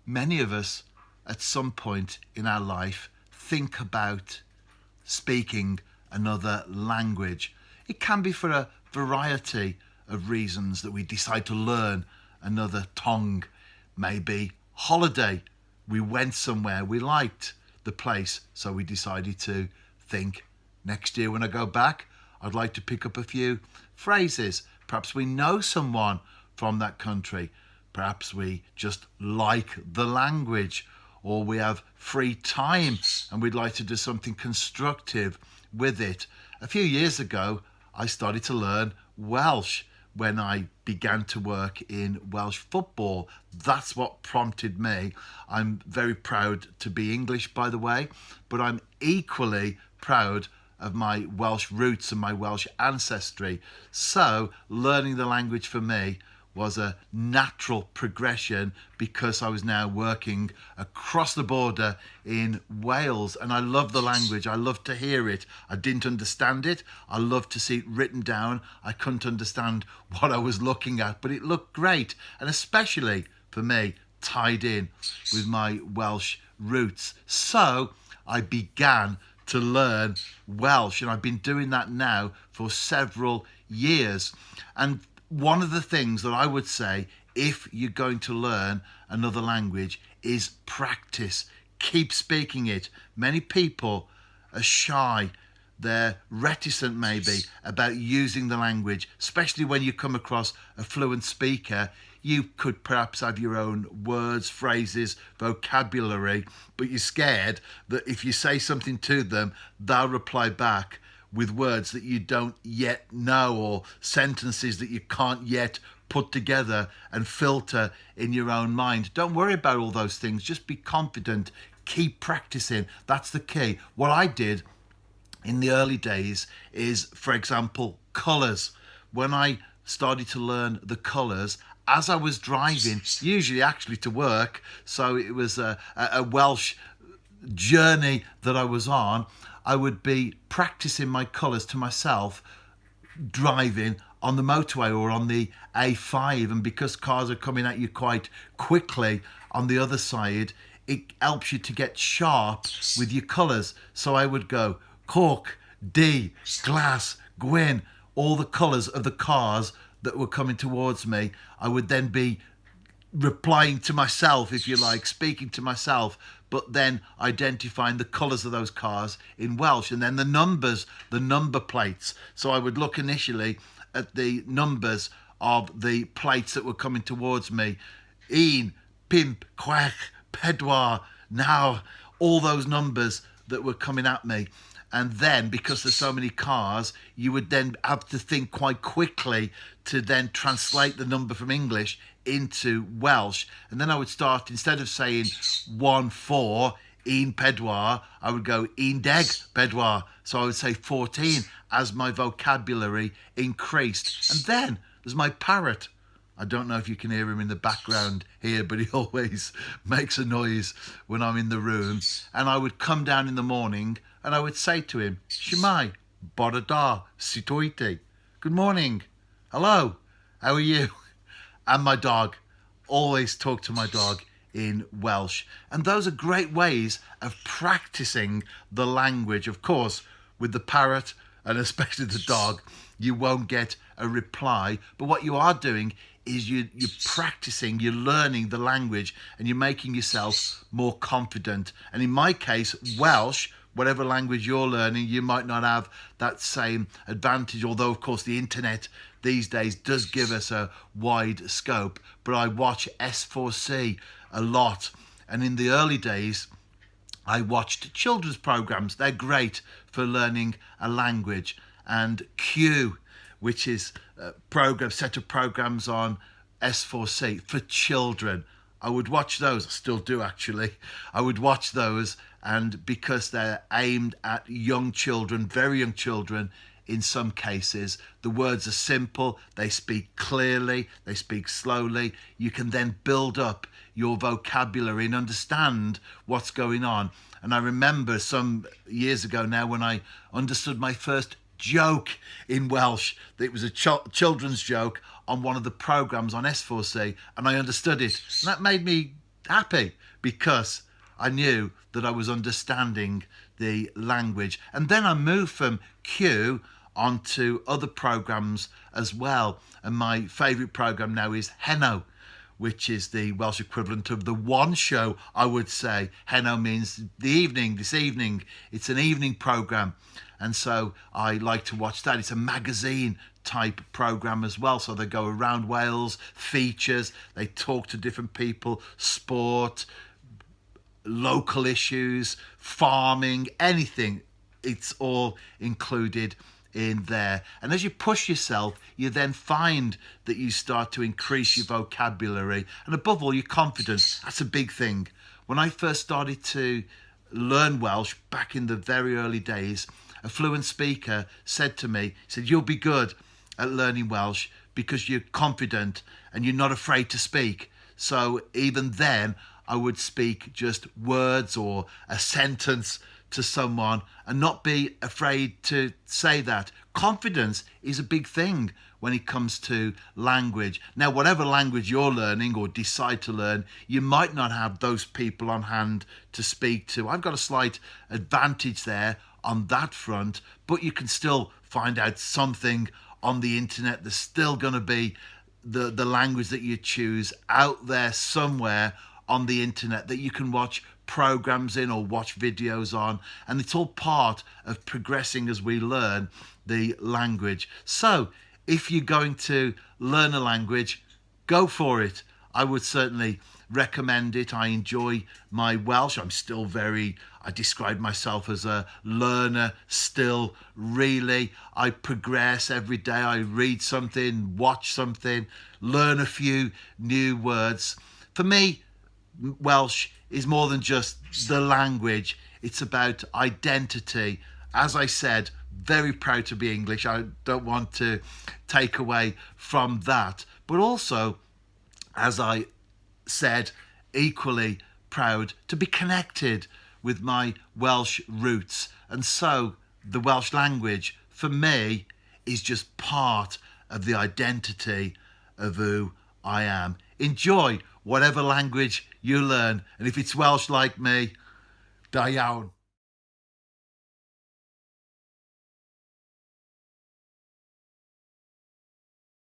Many of us, at some point in our life, think about speaking another language. It can be for a variety of reasons that we decide to learn another tongue. Maybe holiday. We went somewhere, we liked the place, so we decided to think, next year when I go back, I'd like to pick up a few phrases. Perhaps we know someone from that country. Perhaps we just like the language, or we have free time and we'd like to do something constructive with it. A few years ago, I started to learn Welsh when I began to work in Welsh football. That's what prompted me. I'm very proud to be English, by the way, but I'm equally proud of my Welsh roots and my Welsh ancestry. So learning the language for me was a natural progression because I was now working across the border in Wales, and I love the language. I love to hear it. I didn't understand it. I loved to see it written down. I couldn't understand what I was looking at, but it looked great, and especially for me, tied in with my Welsh roots. So I began to learn Welsh, and I've been doing that now for several years. And one of the things that I would say, if you're going to learn another language, is practice. Keep speaking it. Many people are shy. They're reticent maybe about using the language, especially when you come across a fluent speaker. You could perhaps have your own words, phrases, vocabulary, but you're scared that if you say something to them, they'll reply back with words that you don't yet know, or sentences that you can't yet put together and filter in your own mind. Don't worry about all those things. Just be confident. Keep practicing. That's the key. What I did in the early days is, for example, colours. When I started to learn the colours, as I was driving, usually actually to work, so it was a Welsh journey that I was on, I would be practicing my colours to myself driving on the motorway or on the A5, and because cars are coming at you quite quickly on the other side, it helps you to get sharp with your colours. So I would go cork, D, glass, gwyn, all the colours of the cars that were coming towards me. I would then be replying to myself, if you like, speaking to myself, but then identifying the colours of those cars in Welsh, and then the numbers, the number plates. So I would look initially at the numbers of the plates that were coming towards me. Un, pimp, chwech, pedwar, now, all those numbers that were coming at me. And then, because there's so many cars, you would then have to think quite quickly to then translate the number from English into Welsh. And then I would start, instead of saying 1-4, un pedwar, I would go un deg pedwar. So I would say 14 as my vocabulary increased. And then there's my parrot. I don't know if you can hear him in the background here, but he always makes a noise when I'm in the room. And I would come down in the morning and I would say to him, Shemai, bore da, situiti. Good morning. Hello. How are you? And my dog. Always talk to my dog in Welsh. And those are great ways of practicing the language. Of course, with the parrot and especially the dog, you won't get a reply. But what you are doing is you're practicing, you're learning the language, and you're making yourself more confident. And in my case, Welsh, whatever language you're learning, you might not have that same advantage, although of course the internet these days does give us a wide scope. But I watch S4C a lot, and in the early days I watched children's programs. They're great for learning a language. And Q, which is a set of programs on S4C for children. I would watch those. I still do, actually. I would watch those, and because they're aimed at young children, very young children in some cases, the words are simple, they speak clearly, they speak slowly. You can then build up your vocabulary and understand what's going on. And I remember some years ago now when I understood my first joke in Welsh. It was a children's joke on one of the programs on S4C, and I understood it. And that made me happy because I knew that I was understanding the language. And then I moved from Q onto other programs as well. And my favourite program now is Heno, which is the Welsh equivalent of the One Show, I would say. Heno means the evening, this evening. It's an evening program. And so I like to watch that. It's a magazine type program as well. So they go around Wales, features, they talk to different people, sport, local issues, farming, anything. It's all included in there. And as you push yourself, you then find that you start to increase your vocabulary and above all your confidence. That's a big thing. When I first started to learn Welsh back in the very early days, a fluent speaker said to me, he said, "You'll be good at learning Welsh because you're confident and you're not afraid to speak." So even then I would speak just words or a sentence to someone and not be afraid to say that. Confidence is a big thing when it comes to language. Now, whatever language you're learning or decide to learn, you might not have those people on hand to speak to. I've got a slight advantage there on that front, but you can still find out something on the internet. There's still going to be the language that you choose out there somewhere on the internet that you can watch programs in or watch videos on, and it's all part of progressing as we learn the language. So if you're going to learn a language, go for it. I would certainly recommend it. I enjoy my Welsh. I describe myself as a learner still, really. I progress every day. I read something, watch something, learn a few new words. For me, Welsh is more than just the language. It's about identity. As I said, very proud to be English. I don't want to take away from that. But also, as I said, equally proud to be connected with my Welsh roots. And so the Welsh language, for me, is just part of the identity of who I am. Enjoy whatever language you learn. And if it's Welsh like me, da iawn.